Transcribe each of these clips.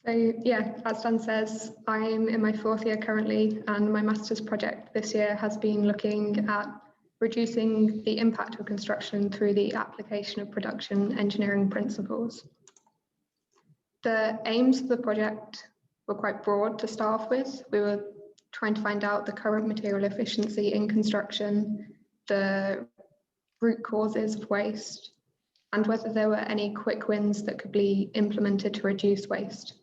So yeah, as Dan says, I'm in my 4th year currently, and my master's project this year has been looking at reducing the impact of construction through the application of production engineering principles. The aims of the project were quite broad to start off with. We were trying to find out the current material efficiency in construction, the root causes of waste, and whether there were any quick wins that could be implemented to reduce waste.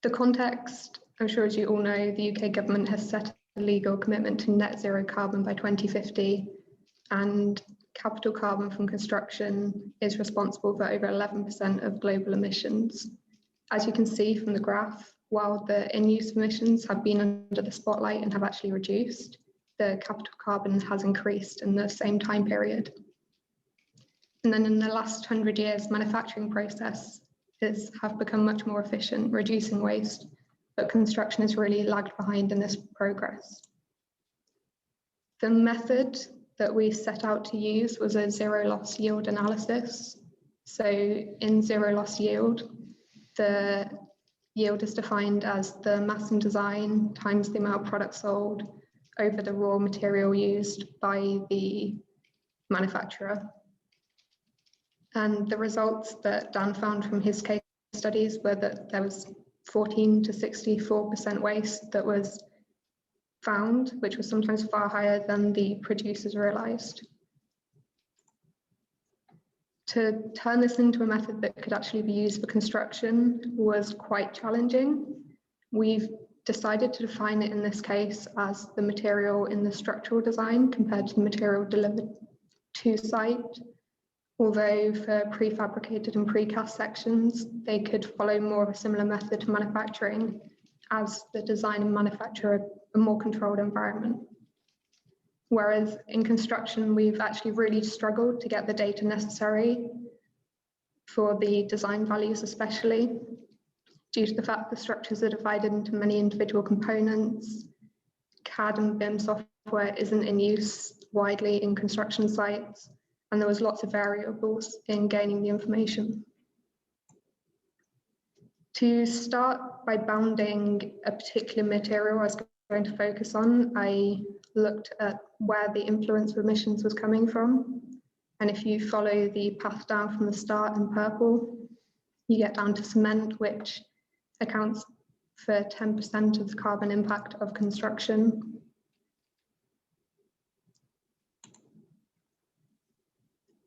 The context, I'm sure as you all know, the UK government has set a legal commitment to net zero carbon by 2050, and capital carbon from construction is responsible for over 11% of global emissions. As you can see from the graph, while the in-use emissions have been under the spotlight and have actually reduced, the capital carbon has increased in the same time period. And then in the last 100 years, manufacturing processes have become much more efficient, reducing waste, but construction has really lagged behind in this progress. The method that we set out to use was a zero loss yield analysis. So in zero loss yield, the yield is defined as the mass and design times the amount of product sold over the raw material used by the manufacturer. And the results that Dan found from his case studies were that there was 14 to 64% waste that was found, which was sometimes far higher than the producers realized. To turn this into a method that could actually be used for construction was quite challenging. We've decided to define it in this case as the material in the structural design compared to the material delivered to site. Although for prefabricated and precast sections, they could follow more of a similar method to manufacturing, as the design and manufacture a more controlled environment. Whereas in construction, we've actually really struggled to get the data necessary for the design values, especially due to the fact the structures are divided into many individual components. CAD and BIM software isn't in use widely in construction sites, and there was lots of variables in gaining the information. To start by bounding a particular material I was going to focus on, I looked at where the influence of emissions was coming from. And if you follow the path down from the start in purple, you get down to cement, which accounts for 10% of the carbon impact of construction.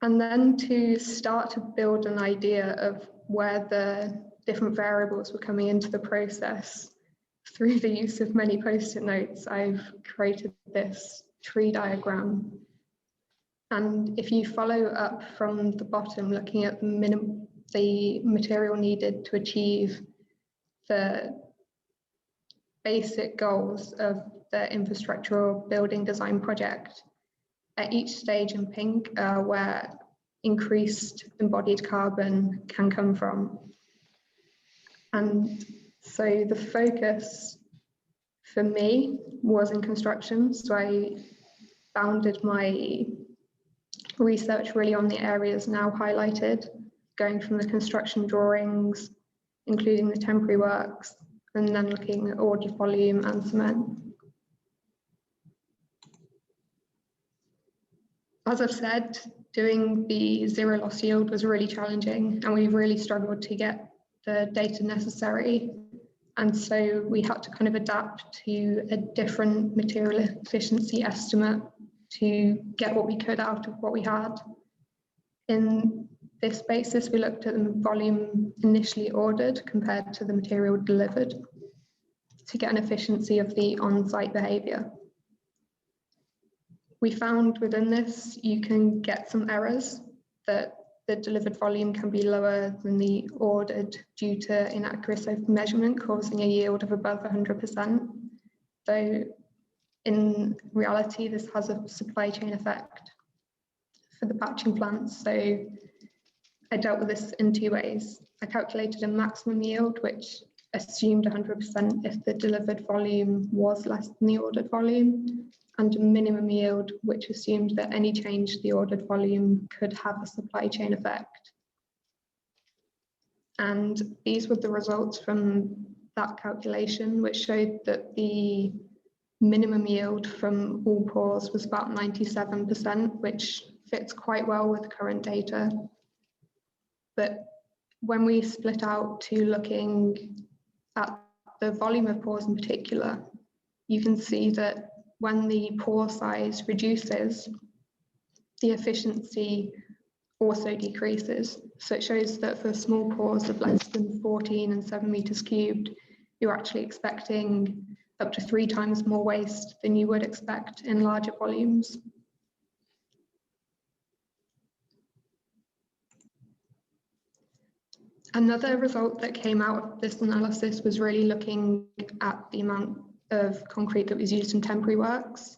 And then to start to build an idea of where the different variables were coming into the process, through the use of many post-it notes, I've created this tree diagram. And if you follow up from the bottom, looking at the material needed to achieve the basic goals of the infrastructural building design project, at each stage in pink where increased embodied carbon can come from. And so the focus for me was in construction. So I bounded my research really on the areas now highlighted, going from the construction drawings, including the temporary works, and then looking at ordered volume and cement. As I've said, doing the zero loss yield was really challenging, and we really struggled to get the data necessary. And so we had to kind of adapt to a different material efficiency estimate to get what we could out of what we had. In this basis, we looked at the volume initially ordered compared to the material delivered to get an efficiency of the on-site behaviour. We found within this, you can get some errors, that the delivered volume can be lower than the ordered due to inaccuracy of measurement, causing a yield of above 100%. Though in reality, this has a supply chain effect for the batching plants. So I dealt with this in two ways. I calculated a maximum yield, which assumed 100% if the delivered volume was less than the ordered volume, and a minimum yield, which assumed that any change to the ordered volume could have a supply chain effect. And these were the results from that calculation, which showed that the minimum yield from all pores was about 97%, which fits quite well with current data. But when we split out to looking at the volume of pores in particular, you can see that when the pore size reduces, the efficiency also decreases. So it shows that for small pores of less than 14 and 7 meters cubed, you're actually expecting up to 3 times more waste than you would expect in larger volumes. Another result that came out of this analysis was really looking at the amount of concrete that was used in temporary works.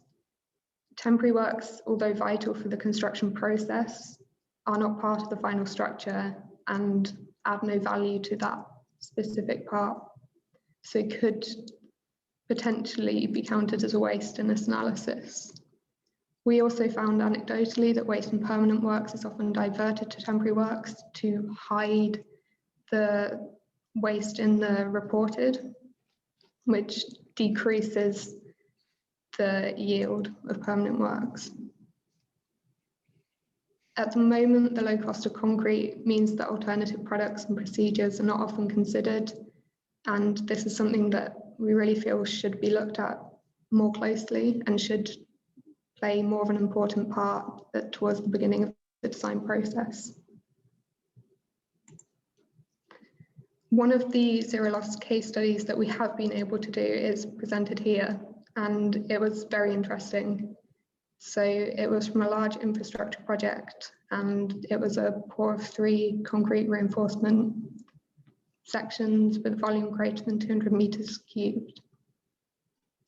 Temporary works, although vital for the construction process, are not part of the final structure and add no value to that specific part. So could potentially be counted as a waste in this analysis. We also found anecdotally that waste in permanent works is often diverted to temporary works to hide the waste in the reported, which decreases the yield of permanent works. At the moment, the low cost of concrete means that alternative products and procedures are not often considered, and this is something that we really feel should be looked at more closely and should play more of an important part towards the beginning of the design process. One of the zero loss case studies that we have been able to do is presented here, and it was very interesting. So it was from a large infrastructure project, and it was a pour of 3 concrete reinforcement sections with volume greater than 200 meters cubed.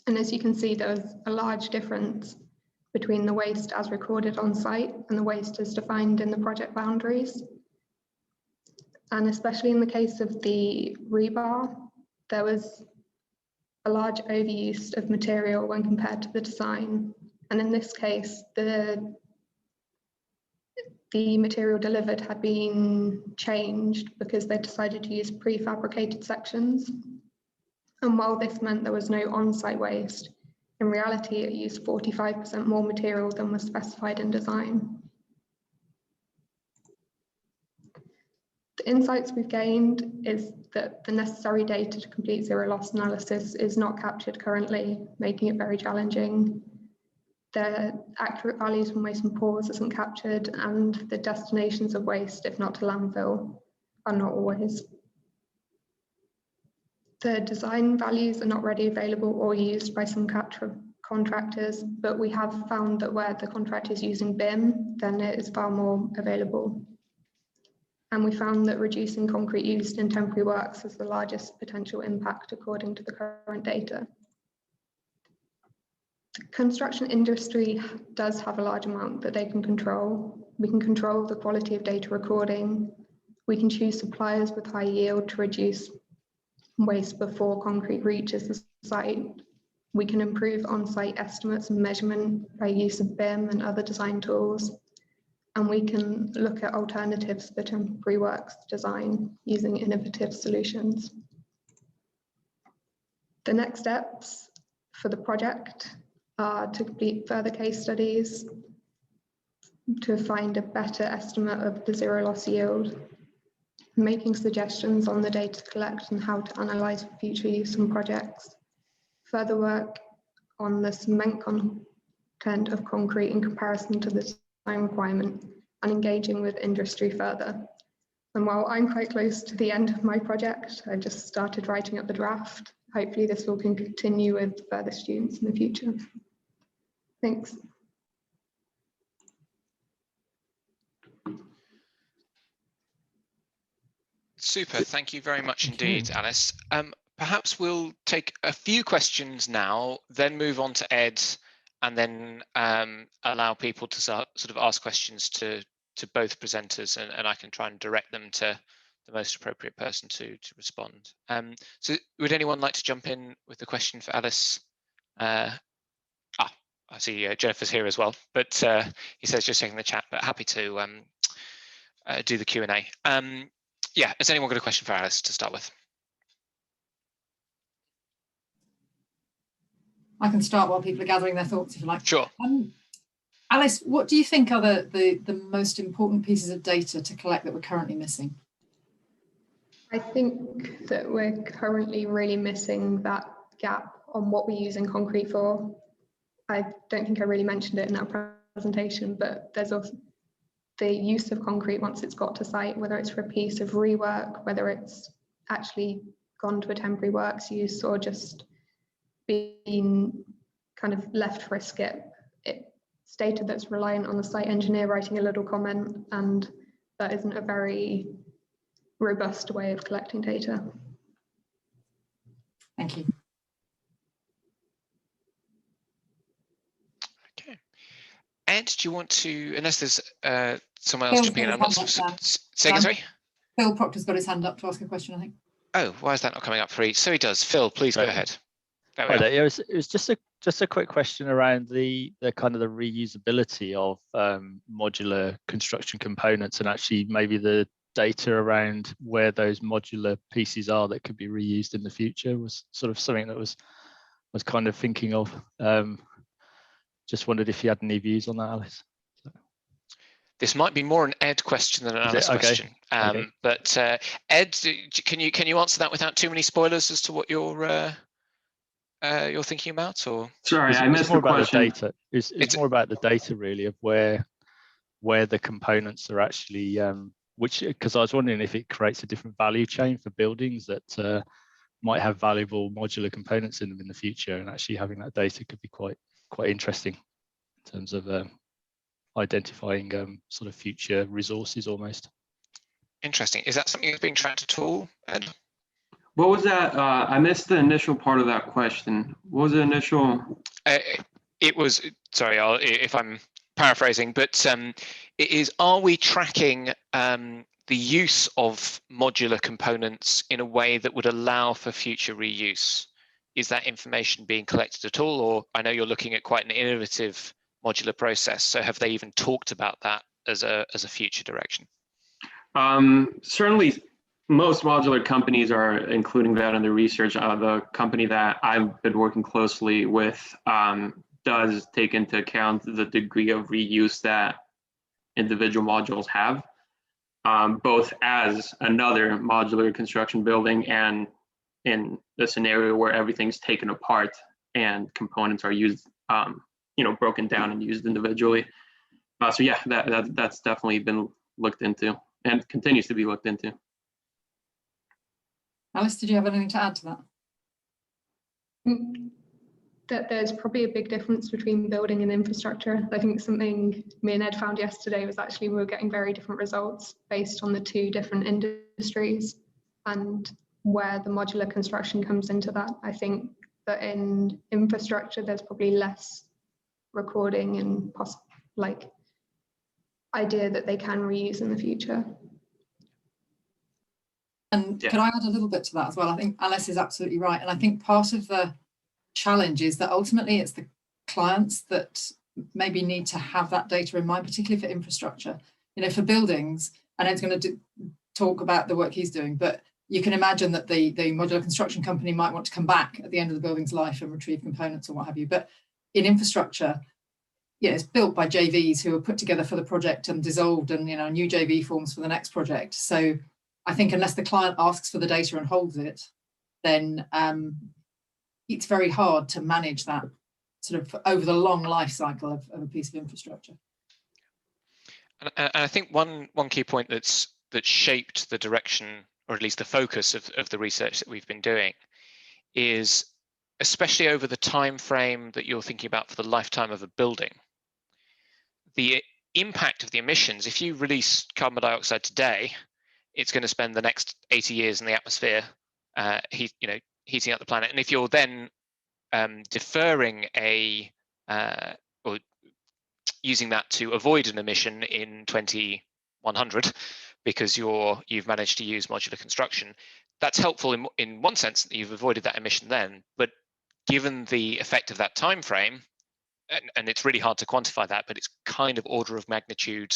And as you can see, there was a large difference between the waste as recorded on site and the waste as defined in the project boundaries. And especially in the case of the rebar, there was a large overuse of material when compared to the design. And in this case, the material delivered had been changed because they decided to use prefabricated sections. And while this meant there was no on-site waste, in reality, it used 45% more material than was specified in design. The insights we've gained is that the necessary data to complete zero loss analysis is not captured currently, making it very challenging. The accurate values from waste and pores isn't captured, and the destinations of waste, if not to landfill, are not always. The design values are not readily available or used by some contractors, but we have found that where the contractor is using BIM, then it is far more available. And we found that reducing concrete used in temporary works has the largest potential impact according to the current data. The construction industry does have a large amount that they can control. We can control the quality of data recording. We can choose suppliers with high yield to reduce waste before concrete reaches the site. We can improve on-site estimates and measurement by use of BIM and other design tools. And we can look at alternatives for temporary works design using innovative solutions. The next steps for the project are to complete further case studies to find a better estimate of the zero loss yield, making suggestions on the data to collect and how to analyse for future use on projects, further work on the cement content of concrete in comparison to the design requirement, and engaging with industry further. And while I'm quite close to the end of my project, I just started writing up the draft. Hopefully this will continue with further students in the future. Thanks. Super, thank you very much indeed, Alice. Perhaps we'll take a few questions now, then move on to Ed, and then allow people to sort of ask questions to both presenters, and I can try and direct them to the most appropriate person to respond. So would anyone like to jump in with a question for Alice? I see Jennifer's here as well, but he says just checking the chat, but happy to do the Q&A. Yeah, has anyone got a question for Alice to start with? I can start while people are gathering their thoughts, if you like. Sure. Alice, what do you think are the most important pieces of data to collect that we're currently missing? I think that we're currently really missing that gap on what we use in concrete for. I don't think I really mentioned it in that presentation, but there's also the use of concrete once it's got to site, whether it's for a piece of rework, whether it's actually gone to a temporary works use or just been kind of left for a skip. It's data that's reliant on the site engineer writing a little comment, and that isn't a very robust way of collecting data. Thank you. Okay. Ed, do you want to, unless there's someone else jumping in, I'm not saying, sorry? Phil Proctor's got his hand up to ask a question, I think. Oh, why is that not coming up for each? So he does. Phil, please go ahead. There we are. It was just a quick question around the kind of the reusability of modular construction components, and actually maybe the data around where those modular pieces are that could be reused in the future was sort of something that was kind of thinking of. Just wondered if you had any views on that, Alice. This might be more an Ed question than an Alice question. Okay. But Ed, can you answer that without too many spoilers as to what you're thinking about? Or sorry, I missed the question. It's more about the data really of where the components are actually, because I was wondering if it creates a different value chain for buildings that might have valuable modular components in them in the future, and actually having that data could be quite interesting in terms of identifying sort of future resources almost. Interesting. Is that something that's being tracked at all, Ed? What was that? I missed the initial part of that question. What was the initial? It was, sorry, if I'm paraphrasing, but it is, are we tracking the use of modular components in a way that would allow for future reuse? Is that information being collected at all? Or I know you're looking at quite an innovative modular process, so have they even talked about that as a future direction? Certainly, most modular companies are including that in the research. The company that I've been working closely with does take into account the degree of reuse that individual modules have, both as another modular construction building and in the scenario where everything's taken apart and components are used, broken down and used individually. So yeah, that's definitely been looked into and continues to be looked into. Alice, did you have anything to add to that? That there's probably a big difference between building and infrastructure. I think something me and Ed found yesterday was actually we were getting very different results based on the two different industries and where the modular construction comes into that. I think that in infrastructure, there's probably less recording and idea that they can reuse in the future. And yeah. Can I add a little bit to that as well? I think Alice is absolutely right. And I think part of the challenge is that ultimately it's the clients that maybe need to have that data in mind, particularly for infrastructure. For buildings, and Ed's going to talk about the work he's doing, but you can imagine that the modular construction company might want to come back at the end of the building's life and retrieve components or what have you. But in infrastructure, it's built by JVs who are put together for the project and dissolved, and new JV forms for the next project. So I think unless the client asks for the data and holds it, then it's very hard to manage that sort of over the long life cycle of a piece of infrastructure. And I think one key point that shaped the direction, or at least the focus of the research that we've been doing, is especially over the time frame that you're thinking about for the lifetime of a building, the impact of the emissions. If you release carbon dioxide today, it's going to spend the next 80 years in the atmosphere, heating up the planet. And if you're then deferring or using that to avoid an emission in 2100 because you've managed to use modular construction, that's helpful in one sense that you've avoided that emission then. But given the effect of that time frame, and it's really hard to quantify that, but it's kind of order of magnitude.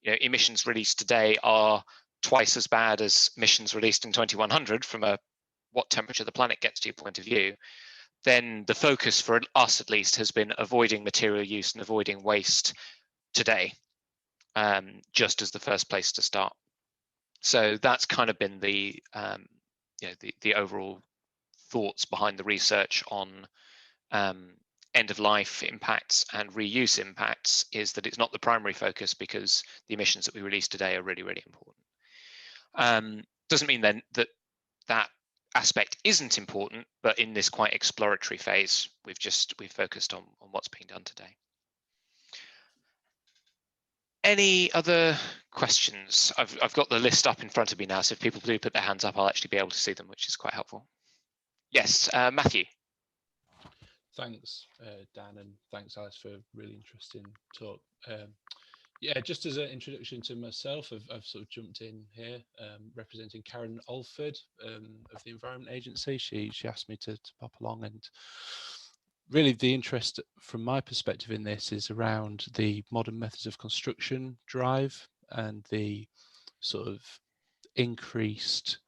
Emissions released today are twice as bad as emissions released in 2100 from a what temperature the planet gets to point of view, then the focus for us at least has been avoiding material use and avoiding waste today, just as the first place to start. So that's kind of been the the overall thoughts behind the research on end of life impacts and reuse impacts, is that it's not the primary focus because the emissions that we release today are really, really important. Doesn't mean then that that aspect isn't important, but in this quite exploratory phase, we've focused on what's being done today. Any other questions? I've got the list up in front of me now, so if people do put their hands up, I'll actually be able to see them, which is quite helpful. Yes, Matthew. Thanks, Dan, and thanks, Alice, for a really interesting talk. Yeah, just as an introduction to myself, I've sort of jumped in here representing Karen Alford of the Environment Agency. She asked me to pop along, and really the interest from my perspective in this is around the modern methods of construction drive and the sort of increased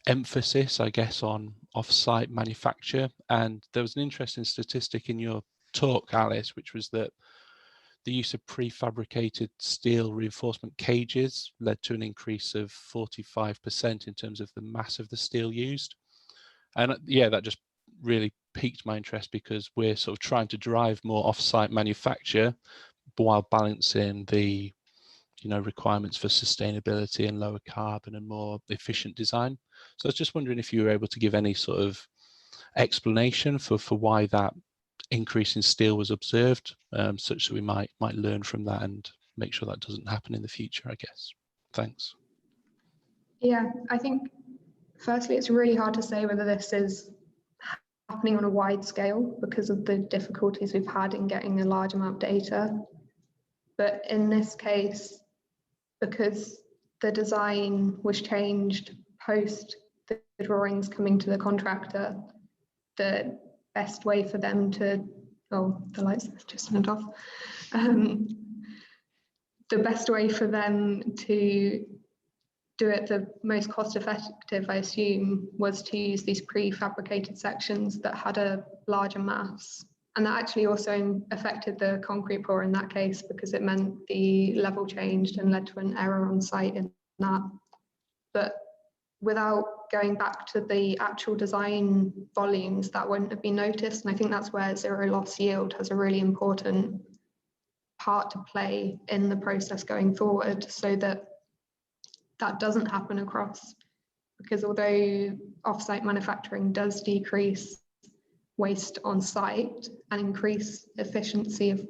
emphasis, I guess, on off-site manufacture. And there was an interesting statistic in your talk, Alice, which was that the use of prefabricated steel reinforcement cages led to an increase of 45% in terms of the mass of the steel used. And yeah, that just really piqued my interest, because we're sort of trying to drive more off-site manufacture while balancing the requirements for sustainability and lower carbon and more efficient design. So I was just wondering if you were able to give any sort of explanation for why that increase in steel was observed, such that we might learn from that and make sure that doesn't happen in the future, I guess. Thanks. Yeah, I think firstly, it's really hard to say whether this is happening on a wide scale because of the difficulties we've had in getting a large amount of data. But in this case, because the design was changed post the drawings coming to the contractor, the best way for them to, oh, the lights just turned off. The best way for them to do it the most cost effective, I assume, was to use these prefabricated sections that had a larger mass. And that actually also affected the concrete pour in that case, because it meant the level changed and led to an error on site in that. But without going back to the actual design volumes, that wouldn't have been noticed. And I think that's where zero loss yield has a really important part to play in the process going forward, so that that doesn't happen across. Because although off-site manufacturing does decrease waste on site and increase efficiency of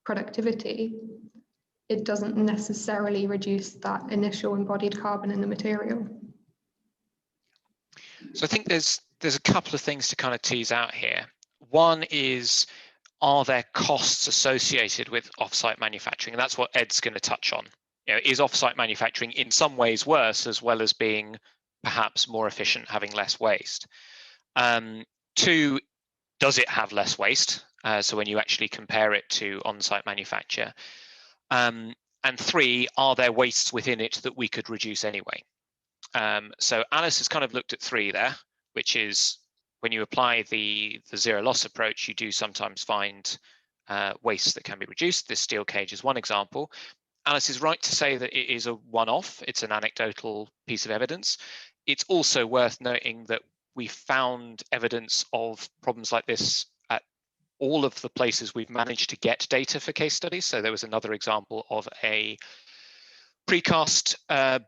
productivity, it doesn't necessarily reduce that initial embodied carbon in the material. So I think there's a couple of things to kind of tease out here. One is, are there costs associated with off-site manufacturing? And that's what Ed's going to touch on. Is off-site manufacturing in some ways worse, as well as being perhaps more efficient, having less waste? Two, does it have less waste? So when you actually compare it to on-site manufacture. And three, are there wastes within it that we could reduce anyway? So Alice has kind of looked at three there, which is when you apply the zero loss approach, you do sometimes find waste that can be reduced. This steel cage is one example. Alice is right to say that it is a one-off. It's an anecdotal piece of evidence. It's also worth noting that we found evidence of problems like this at all of the places we've managed to get data for case studies. So there was another example of a precast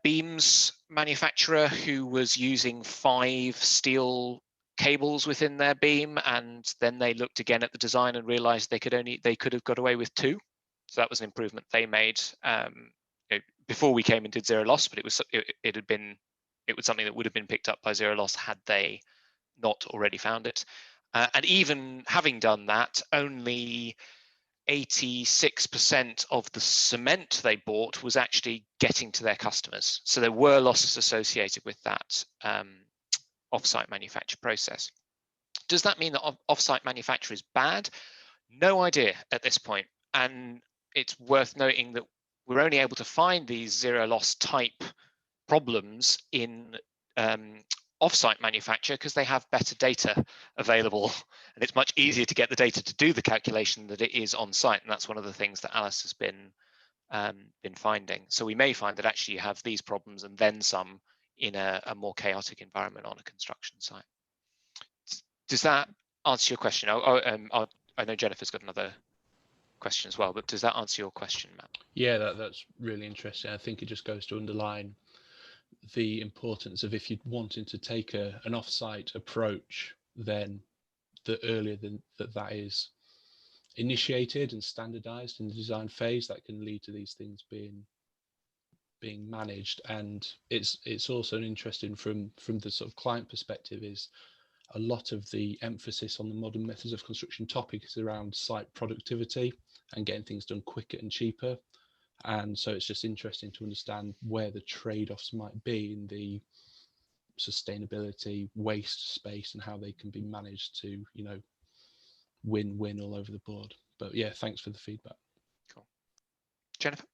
beams manufacturer who was using 5 steel cables within their beam, and then they looked again at the design and realized they could have got away with 2. So that was an improvement they made before we came and did zero loss, but it was something that would have been picked up by zero loss had they not already found it. And even having done that, only 86% of the cement they bought was actually getting to their customers. So there were losses associated with that off-site manufacture process. Does that mean that off-site manufacture is bad? No idea at this point. And it's worth noting that we're only able to find these zero loss type problems in off-site manufacture because they have better data available, and it's much easier to get the data to do the calculation than it is on site. And that's one of the things that Alice has been finding. So we may find that actually you have these problems and then some in a more chaotic environment on a construction site. Does that answer your question? I know Jennifer's got another question as well, but does that answer your question, Matt? Yeah, that's really interesting. I think it just goes to underline the importance of, if you're wanting to take an off-site approach, then the earlier that is initiated and standardized in the design phase, that can lead to these things being managed. And it's also interesting from the sort of client perspective, is a lot of the emphasis on the modern methods of construction topic is around site productivity and getting things done quicker and cheaper. And so it's just interesting to understand where the trade-offs might be in the sustainability, waste space, and how they can be managed to, you know, win-win all over the board. But yeah, thanks for the feedback. Cool. Jennifer?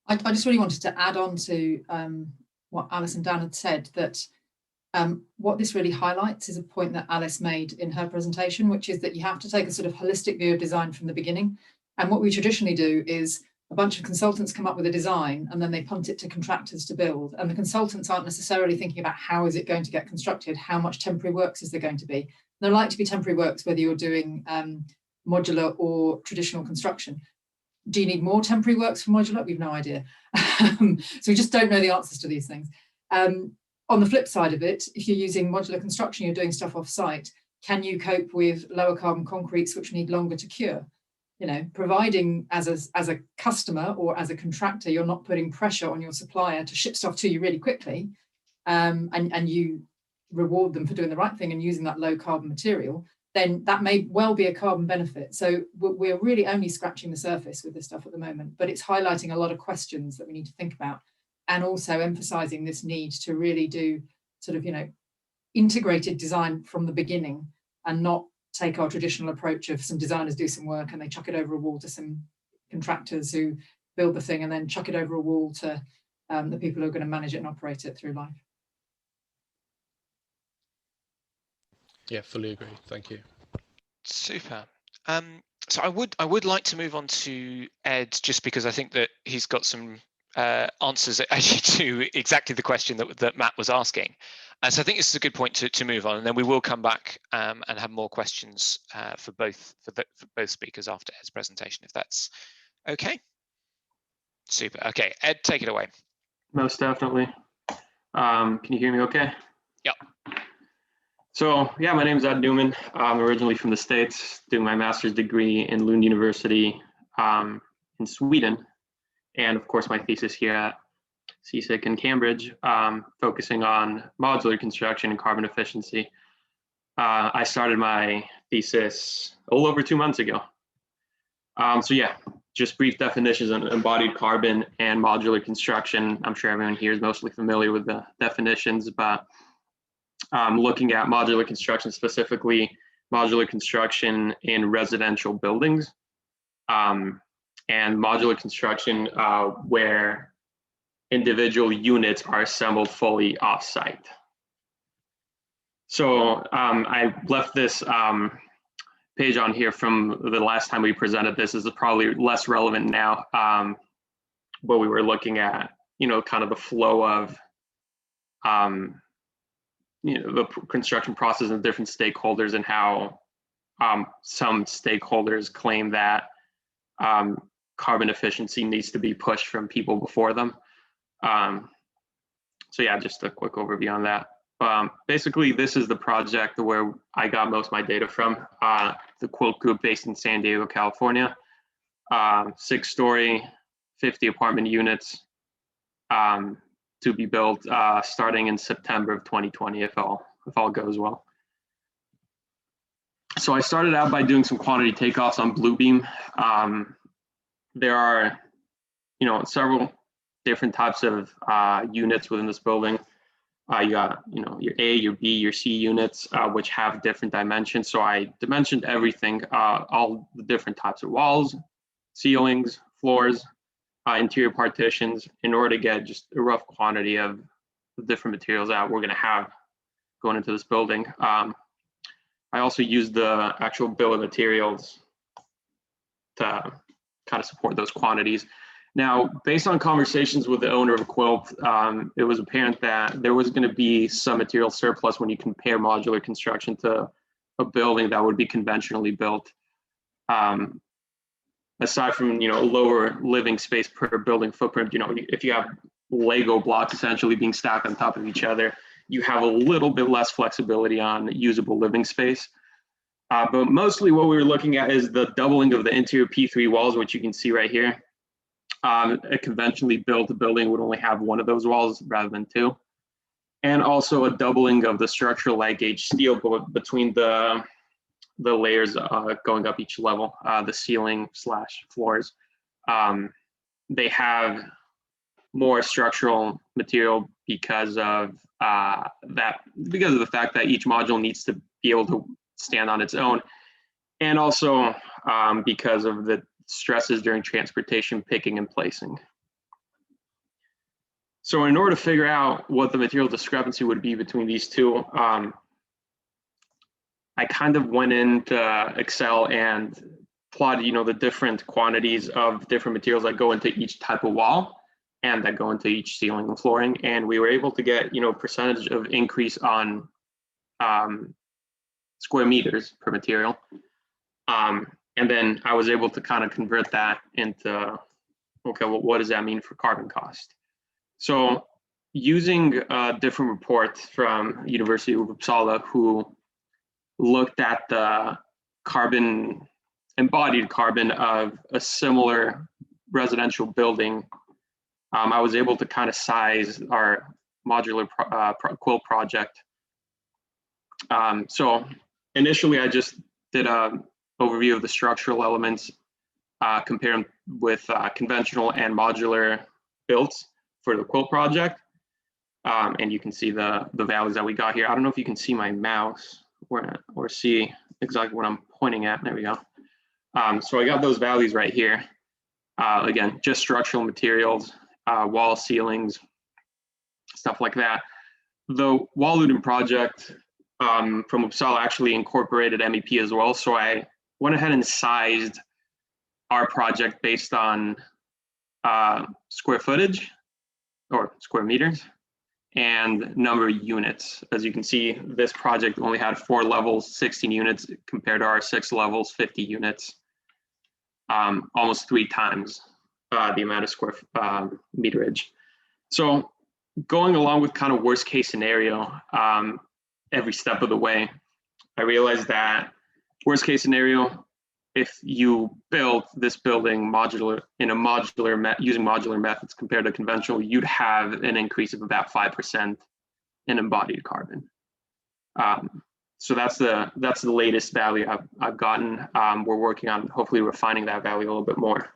I just really wanted to add on to what Alice and Dan had said, that what this really highlights is a point that Alice made in her presentation, which is that you have to take a sort of holistic view of design from the beginning. And what we traditionally do is a bunch of consultants come up with a design and then they punt it to contractors to build. And the consultants aren't necessarily thinking about how is it going to get constructed, how much temporary works is there going to be. There are likely to be temporary works whether you're doing modular or traditional construction. Do you need more temporary works for modular? We've no idea. So we just don't know the answers to these things. On the flip side of it, if you're using modular construction, you're doing stuff off site, can you cope with lower carbon concretes which need longer to cure? You know, providing as a customer or as a contractor, you're not putting pressure on your supplier to ship stuff to you really quickly, and you reward them for doing the right thing and using that low carbon material, then that may well be a carbon benefit. So we're really only scratching the surface with this stuff at the moment, but it's highlighting a lot of questions that we need to think about, and also emphasizing this need to really do sort of, you know, integrated design from the beginning, and not take our traditional approach of some designers do some work and they chuck it over a wall to some contractors who build the thing and then chuck it over a wall to the people who are going to manage it and operate it through life. Yeah, fully agree. Thank you. Super. So I would like to move on to Ed, just because I think that he's got some answers actually to exactly the question that Matt was asking. So I think this is a good point to move on, and then we will come back and have more questions for both speakers after Ed's presentation, if that's okay. Super. Okay, Ed, take it away. Most definitely. Can you hear me okay? Yep. So yeah, my name is Ed Neuman. I'm originally from the States, doing my master's degree in Lund University in Sweden. And of course, my thesis here at CSIC in Cambridge, focusing on modular construction and carbon efficiency. I started my thesis a little over 2 months ago. So yeah, just brief definitions on embodied carbon and modular construction. I'm sure everyone here is mostly familiar with the definitions, but looking at modular construction, specifically modular construction in residential buildings, and modular construction where individual units are assembled fully off-site. So I left this page on here from the last time we presented this. This is probably less relevant now, but we were looking at, you know, kind of the flow of, you know, the construction process and different stakeholders, and how some stakeholders claim that carbon efficiency needs to be pushed from people before them. So yeah, just a quick overview on that. Basically, this is the project where I got most of my data from, the Quilt Group based in San Diego, California. 6-story, 50 apartment units to be built starting in September of 2020, if all goes well. So I started out by doing some quantity takeoffs on Bluebeam. There are, you know, several different types of units within this building. You got, you know, your A, your B, your C units, which have different dimensions. So I dimensioned everything, all the different types of walls, ceilings, floors, interior partitions, in order to get just a rough quantity of the different materials that we're going to have going into this building. I also used the actual bill of materials to kind of support those quantities. Now, based on conversations with the owner of Quilt, it was apparent that there was going to be some material surplus when you compare modular construction to a building that would be conventionally built. Aside from, a lower living space per building footprint, if you have Lego blocks essentially being stacked on top of each other, you have a little bit less flexibility on usable living space. But mostly what we were looking at is the doubling of the interior P3 walls, which you can see right here. A conventionally built building would only have one of those walls rather than two. And also a doubling of the structural light gauge steel between the layers going up each level, the ceiling / floors. They have more structural material because of the fact that each module needs to be able to stand on its own, and also because of the stresses during transportation, picking and placing. So in order to figure out what the material discrepancy would be between these two, I kind of went into Excel and plotted, the different quantities of different materials that go into each type of wall and that go into each ceiling and flooring. And we were able to get, percentage of increase on square meters per material. And then I was able to kind of convert that into, okay, well, what does that mean for carbon cost? So using a different report from University of Uppsala, who looked at the embodied carbon of a similar residential building, I was able to kind of size our modular quilt project. So initially I just did an overview of the structural elements, comparing with conventional and modular builds for the quilt project. And you can see the values that we got here. I don't know if you can see my mouse or see exactly what I'm pointing at. There we go. So I got those values right here. Again, just structural materials, wall ceilings, stuff like that. The Walluden project from Uppsala actually incorporated MEP as well. So I went ahead and sized our project based on square footage or square meters and number of units. As you can see, this project only had 4 levels, 16 units, compared to our 6 levels, 50 units, almost 3 times the amount of square meterage. So going along with kind of worst case scenario, every step of the way, I realized that worst case scenario, if you build this building using modular methods compared to conventional, you'd have an increase of about 5% in embodied carbon. So that's the latest value I've gotten. We're working on hopefully refining that value a little bit more,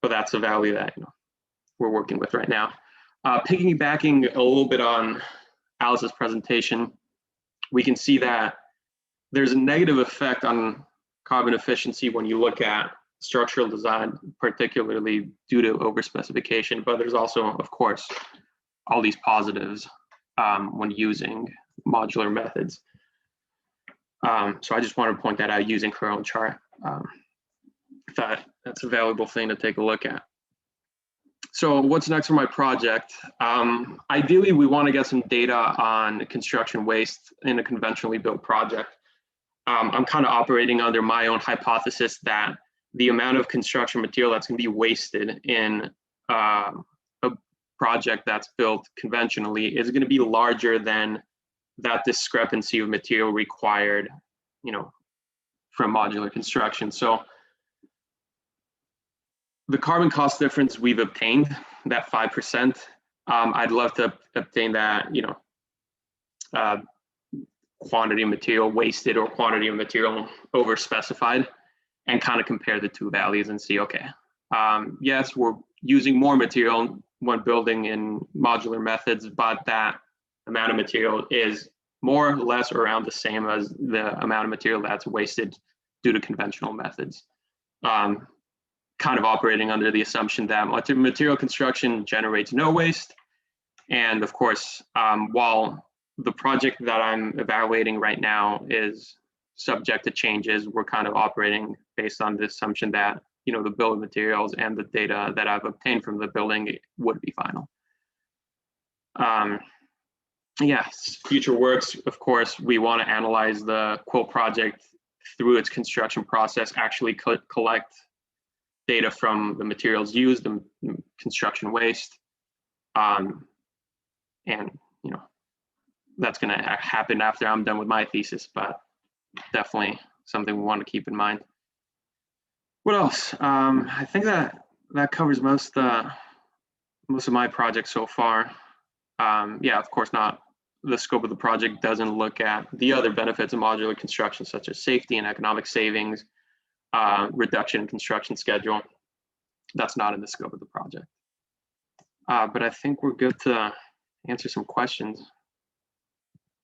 but that's a value that we're working with right now. Piggybacking a little bit on Alice's presentation, we can see that there's a negative effect on carbon efficiency when you look at structural design, particularly due to overspecification, but there's also, of course, all these positives when using modular methods. So I just wanted to point that out using her own chart. That's a valuable thing to take a look at. So what's next for my project? Ideally, we want to get some data on construction waste in a conventionally built project. I'm kind of operating under my own hypothesis that the amount of construction material that's going to be wasted in a project that's built conventionally is going to be larger than that discrepancy of material required, from modular construction. So the carbon cost difference we've obtained, that 5%, I'd love to obtain that, quantity of material wasted or quantity of material overspecified, and kind of compare the two values and see, okay, yes, we're using more material when building in modular methods, but that amount of material is more or less around the same as the amount of material that's wasted due to conventional methods. Kind of operating under the assumption that material construction generates no waste, And of course, while the project that I'm evaluating right now is subject to changes, we're kind of operating based on the assumption that, you know, the bill of materials and the data that I've obtained from the building would be final. Yes, future works, of course, we want to analyze the quilt project through its construction process, actually collect data from the materials used, the construction waste. And, you know, that's going to happen after I'm done with my thesis, but definitely something we want to keep in mind. What else? I think that covers most of my projects so far. Yeah, of course not. The scope of the project doesn't look at the other benefits of modular construction, such as safety and economic savings, reduction in construction schedule. That's not in the scope of the project. But I think we're good to answer some questions.